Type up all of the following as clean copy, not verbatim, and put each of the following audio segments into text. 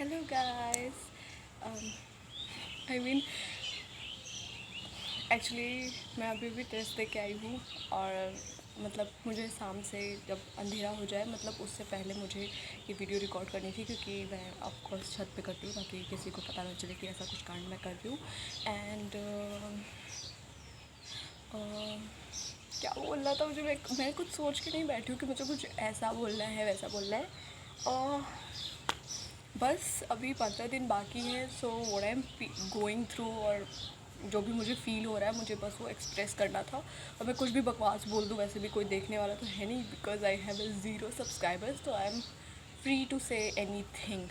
Hello guys. I mean actually मैं अभी भी टेस्ट दे के आई हूँ और मतलब मुझे शाम से जब अंधेरा हो जाए मतलब उससे पहले मुझे ये वीडियो रिकॉर्ड करनी थी, क्योंकि मैं ऑफकोर्स छत पे करती हूँ ताकि किसी को पता ना चले कि ऐसा कुछ कांड मैं कर रही हूँ। एंड क्या बोल रहा था मुझे, मैं कुछ सोच के नहीं बैठी हूँ कि मुझे कुछ ऐसा बोलना है वैसा बोलना है। और बस अभी 15 दिन बाकी है। So what I am going through और जो भी मुझे फ़ील हो रहा है मुझे बस वो एक्सप्रेस करना था। और मैं कुछ भी बकवास बोल दूँ वैसे भी कोई देखने वाला तो है नहीं, बिकॉज आई हैव 0 सब्सक्राइबर्स, तो आई एम फ्री टू से एनी थिंग।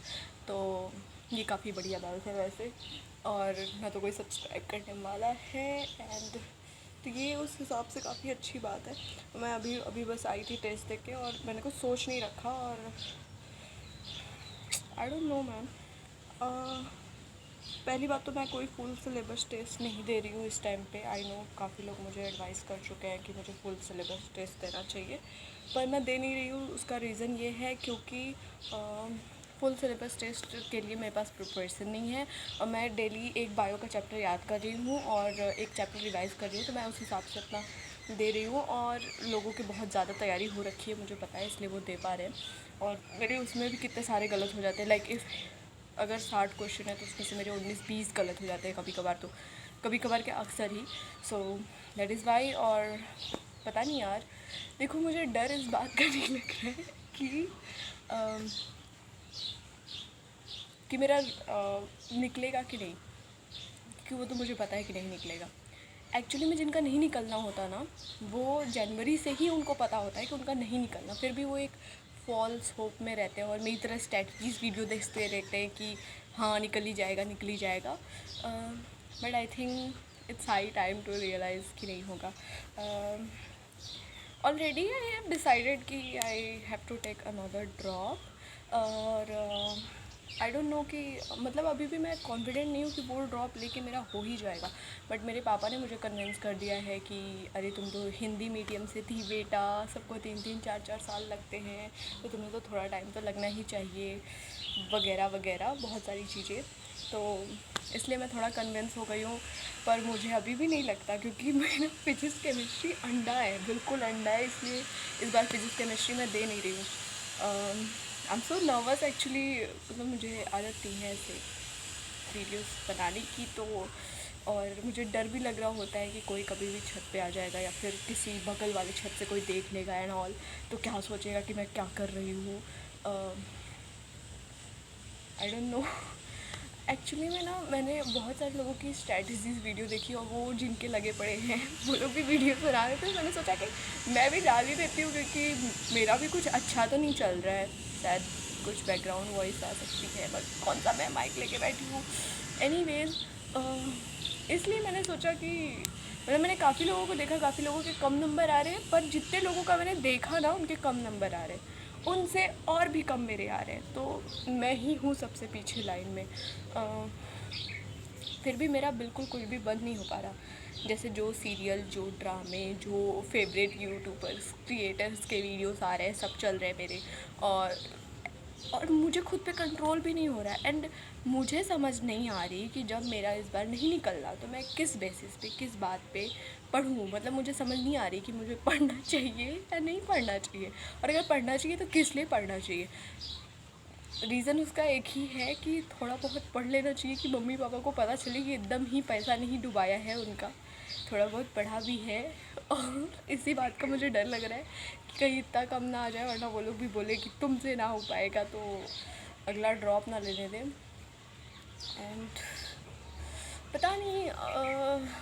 तो ये काफ़ी बढ़िया बात है वैसे, और ना तो कोई सब्सक्राइब करने वाला है। एंड तो ये उस हिसाब से काफ़ी अच्छी बात है। मैं अभी अभी बस आई थी टेस्ट देके और मैंने कुछ सोच नहीं रखा। और आई डोंट नो मैम, पहली बात तो मैं कोई फुल सिलेबस टेस्ट नहीं दे रही हूँ इस टाइम पे। आई नो काफ़ी लोग मुझे एडवाइस कर चुके हैं कि मुझे फुल सिलेबस टेस्ट देना चाहिए, पर मैं दे नहीं रही हूँ। उसका रीज़न ये है क्योंकि फुल सिलेबस टेस्ट के लिए मेरे पास प्रिपरेशन नहीं है। और मैं डेली एक बायो का चैप्टर याद कर रही हूँ और एक चैप्टर रिवाइज़ कर रही हूँ, तो मैं उस हिसाब से अपना दे रही हूँ। और लोगों की बहुत ज़्यादा तैयारी हो रखी है मुझे पता है, इसलिए वो दे पा रहे हैं। और मेरे उसमें भी कितने सारे गलत हो जाते हैं। लाइक इफ़ अगर 60 क्वेश्चन है तो उसमें से मेरे 19-20 गलत हो जाते हैं कभी कभार, तो कभी कभार के अक्सर ही। So that is why. और पता नहीं यार, देखो मुझे डर इस बात का नहीं लग रहा है कि कि मेरा निकलेगा कि नहीं, क्योंकि वो तो मुझे पता है कि नहीं निकलेगा। एक्चुअली में जिनका नहीं निकलना होता ना, वो जनवरी से ही उनको पता होता है कि उनका नहीं निकलना, फिर भी वो एक फॉल्स होप में रहते हैं और मेरी तरह स्ट्रेटजीज वीडियो देखते रहते हैं कि हाँ निकल ही जाएगा निकल ही जाएगा। But I think it's high time to realise कि नहीं होगा। ऑलरेडी आई हैव डिसाइडेड कि I have to take another drop. और आई डोंट नो कि मतलब अभी भी मैं कॉन्फिडेंट नहीं हूँ कि वो ड्रॉप लेके मेरा हो ही जाएगा। बट मेरे पापा ने मुझे कन्विंस कर दिया है कि अरे तुम तो हिंदी मीडियम से थी बेटा, सबको 3-3 4-4 साल लगते हैं, तो तुम्हें तो थोड़ा टाइम तो लगना ही चाहिए, वगैरह वगैरह बहुत सारी चीज़ें। तो इसलिए मैं थोड़ा कन्विंस हो गई हूँ। पर मुझे अभी भी नहीं लगता, क्योंकि मेरा फिजिक्स केमिस्ट्री अंडा है, बिल्कुल अंडा है, इसलिए इस बार फिजिक्स केमिस्ट्री मैं दे नहीं रही हूँ। I am so nervous actually. मतलब मुझे आदत नहीं है ऐसे वीडियोस बनाने की, तो और मुझे डर भी लग रहा होता है कि कोई कभी भी छत पे आ जाएगा या फिर किसी बगल वाले छत से कोई देख लेगा एंड ऑल, तो क्या सोचेगा कि मैं क्या कर रही हूँ। आई डोंट नो। एक्चुअली में ना मैंने बहुत सारे लोगों की स्ट्रैटेजीज़ वीडियो देखी और वो जिनके लगे पड़े हैं वो लोग भी वीडियो बना रहे थे। मैंने सोचा कि मैं भी डाल ही देती हूँ, क्योंकि मेरा भी कुछ अच्छा तो नहीं चल रहा है। शायद कुछ बैकग्राउंड वॉइस आ सकती है, बट कौन सा मैं माइक लेके बैठी हूँ। एनीवेज, इसलिए मैंने सोचा कि मतलब मैंने काफ़ी लोगों को देखा, काफ़ी लोगों के कम नंबर आ रहे हैं, पर जितने लोगों का मैंने देखा ना उनके कम नंबर आ रहे हैं, उनसे और भी कम मेरे आ रहे हैं। तो मैं ही हूँ सबसे पीछे लाइन में। फिर भी मेरा बिल्कुल कुछ भी बंद नहीं हो पा रहा। जैसे जो सीरियल, जो ड्रामे, जो फेवरेट यूट्यूबर्स क्रिएटर्स के वीडियोस आ रहे हैं, सब चल रहे हैं मेरे। और मुझे खुद पे कंट्रोल भी नहीं हो रहा है। एंड मुझे समझ नहीं आ रही कि जब मेरा इस बार नहीं निकल रहा तो मैं किस बेसिस पे, किस बात पे पढ़ूँ। मतलब मुझे समझ नहीं आ रही कि मुझे पढ़ना चाहिए या नहीं पढ़ना चाहिए, और अगर पढ़ना चाहिए तो किस लिए पढ़ना चाहिए। रीज़न उसका एक ही है कि थोड़ा बहुत पढ़ लेना चाहिए कि मम्मी पापा को पता चले कि एकदम ही पैसा नहीं डुबाया है उनका, थोड़ा बहुत पढ़ा भी है। और इसी बात का मुझे डर लग रहा है कि कहीं इतना कम ना आ जाए, वरना वो लोग भी बोले कि तुमसे ना हो पाएगा तो अगला ड्रॉप ना लेने दें। एंड पता नहीं,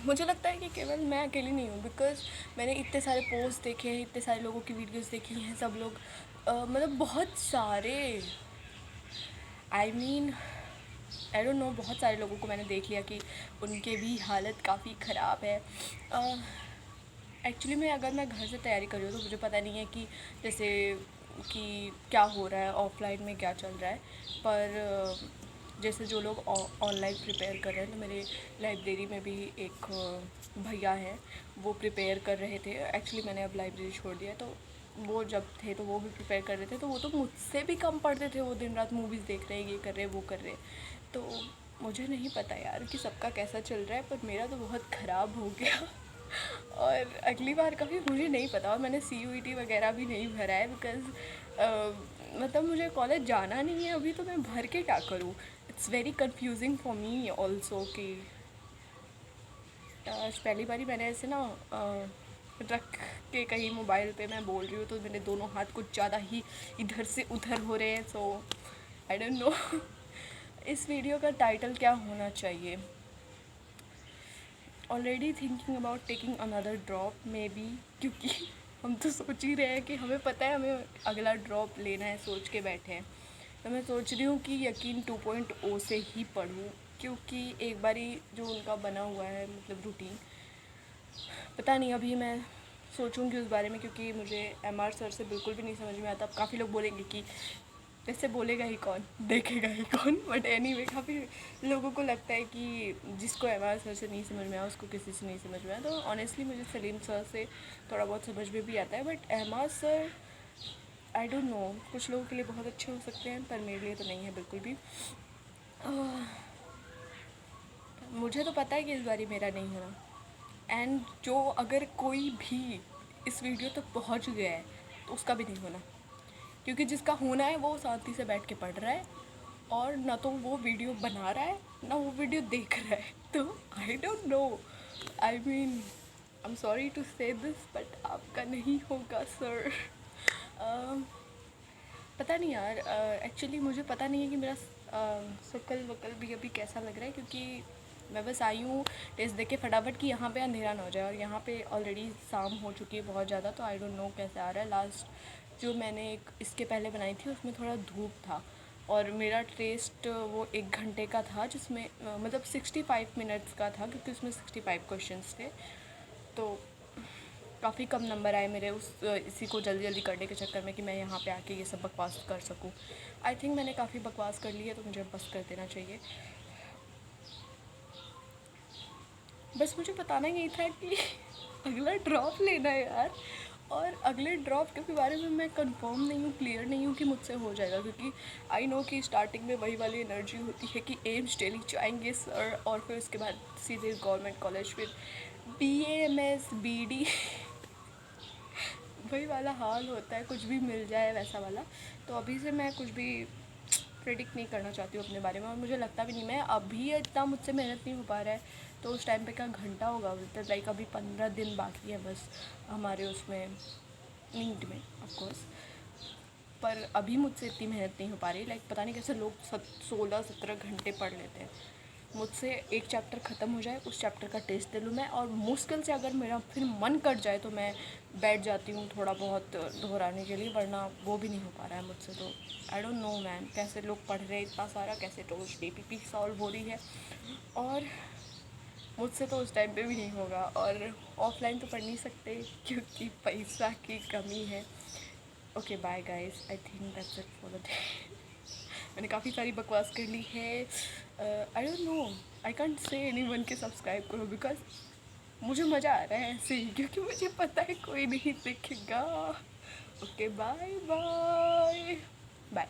मुझे लगता है कि केवल मैं अकेली नहीं हूँ, बिकॉज़ मैंने इतने सारे पोस्ट देखे हैं, इतने सारे लोगों की वीडियोस देखी हैं, सब लोग मतलब बहुत सारे, आई मीन आई डोंट नो, बहुत सारे लोगों को मैंने देख लिया कि उनके भी हालत काफ़ी ख़राब है। एक्चुअली में अगर मैं घर से तैयारी कर रही हूँ तो मुझे पता नहीं है कि जैसे कि क्या हो रहा है ऑफलाइन में, क्या चल रहा है। पर जैसे जो लोग ऑनलाइन प्रिपेयर कर रहे हैं, तो मेरे लाइब्रेरी में भी एक भैया हैं, वो प्रिपेयर कर रहे थे। एक्चुअली मैंने अब लाइब्रेरी छोड़ दिया है, तो वो जब थे तो वो भी प्रिपेयर कर रहे थे, तो वो तो मुझसे भी कम पढ़ते थे, वो दिन रात मूवीज़ देख रहे हैं, ये कर रहे हैं, वो कर रहे हैं। तो मुझे नहीं पता यार कि सबका कैसा चल रहा है, पर मेरा तो बहुत ख़राब हो गया। और अगली बार का भी मुझे नहीं पता, और मैंने CUET वगैरह भी नहीं भरा है, बिकॉज़ मतलब मुझे कॉलेज जाना नहीं है अभी, तो मैं भर के क्या करूँ। It's very confusing for me also कि आज पहली बारी मैंने ऐसे ना रख के कहीं मोबाइल पे मैं बोल रही हूँ, तो मेरे दोनों हाथ कुछ ज़्यादा ही इधर से उधर हो रहे हैं, सो आई डोंट नो। इस वीडियो का टाइटल क्या होना चाहिए? Already thinking about taking another drop may be, क्योंकि हम तो सोच ही रहे हैं कि हमें पता है हमें अगला ड्रॉप लेना है, सोच के बैठे हैं। तो मैं सोच रही हूँ कि यकीन 2.0 से ही पढूँ, क्योंकि एक बारी जो उनका बना हुआ है मतलब रूटीन, पता नहीं, अभी मैं सोचूंगी उस बारे में, क्योंकि मुझे MR सर से बिल्कुल भी नहीं समझ में आता। अब काफ़ी लोग बोलेंगे कि वैसे बोलेगा ही कौन, देखेगा ही कौन, बट एनीवे काफ़ी लोगों को लगता है कि जिसको MR सर से नहीं समझ में आया उसको किसी से नहीं समझ में आया। तो ऑनेस्टली मुझे सलीम सर से थोड़ा बहुत समझ में भी आता है, but MR sir I don't no, कुछ लोगों के लिए बहुत अच्छे हो सकते हैं, पर मेरे लिए तो नहीं है बिल्कुल भी। मुझे तो पता है कि इस बारी मेरा नहीं होना, एंड जो अगर कोई भी इस वीडियो तक पहुंच गया है तो उसका भी नहीं होना, क्योंकि जिसका होना है वो शांति से बैठ के पढ़ रहा है, और ना तो वो वीडियो बना रहा है ना वो वीडियो देख रहा है। तो I don't know, I mean I am sorry to say this, but आपका नहीं होगा सर। पता नहीं यार, एक्चुअली मुझे पता नहीं है कि मेरा शक्ल वक्ल भी अभी कैसा लग रहा है, क्योंकि मैं बस आई हूँ टेस्ट दे के फटाफट कि यहाँ पे अंधेरा ना हो जाए, और यहाँ पे ऑलरेडी शाम हो चुकी है बहुत ज़्यादा, तो आई डोंट नो कैसे आ रहा है। लास्ट जो मैंने एक इसके पहले बनाई थी उसमें थोड़ा धूप था, और मेरा टेस्ट वो 1 घंटे का था, जिसमें मतलब 65 मिनट्स का था, क्योंकि उसमें 65 क्वेश्चंस थे। तो काफ़ी कम नंबर आए मेरे इसी को जल्दी जल्दी करने के चक्कर में कि मैं यहाँ पे आके ये सब बकवास कर सकूँ। आई थिंक मैंने काफ़ी बकवास कर ली है, तो मुझे बस कर देना चाहिए। बस मुझे बताना यही था कि अगला ड्रॉप लेना है यार, और अगले ड्रॉप के बारे में मैं कंफर्म नहीं हूँ, क्लियर नहीं हूँ कि मुझसे हो जाएगा, क्योंकि आई नो कि स्टार्टिंग में वही वाली एनर्जी होती है कि एम्स दिल्ली जाएंगे सर, और फिर उसके बाद सीधे गवर्नमेंट कॉलेज, फिर BA MS BD वही वाला हाल होता है, कुछ भी मिल जाए वैसा वाला। तो अभी से मैं कुछ भी प्रेडिक्ट नहीं करना चाहती हूँ अपने बारे में, और मुझे लगता भी नहीं, मैं अभी इतना मुझसे मेहनत नहीं हो पा रहा है, तो उस टाइम पे क्या घंटा होगा, तो लाइक अभी 15 दिन बाकी है बस हमारे उसमें नीट में ऑफकोर्स। पर अभी मुझसे इतनी मेहनत नहीं हो पा रही, लाइक पता नहीं कैसे लोग 16-17 घंटे पढ़ लेते हैं। मुझसे एक चैप्टर ख़त्म हो जाए, उस चैप्टर का टेस्ट दे लूँ मैं, और मुश्किल से अगर मेरा फिर मन कर जाए तो मैं बैठ जाती हूँ थोड़ा बहुत दोहराने के लिए, वरना वो भी नहीं हो पा रहा है मुझसे। तो आई डोंट नो मैन, कैसे लोग पढ़ रहे हैं इतना सारा, कैसे रोज़ DPP सॉल्व हो रही है, और मुझसे तो उस टाइम पे भी नहीं होगा। और ऑफलाइन तो पढ़ नहीं सकते क्योंकि पैसा की कमी है। Okay bye guys, I think that's it for the day. मैंने काफ़ी सारी बकवास कर ली है। I don't know, I can't say anyone के सब्सक्राइब करो, बिकॉज मुझे मज़ा आ रहा है ऐसे ही, क्योंकि मुझे पता है कोई नहीं देखेगा। Okay bye bye bye.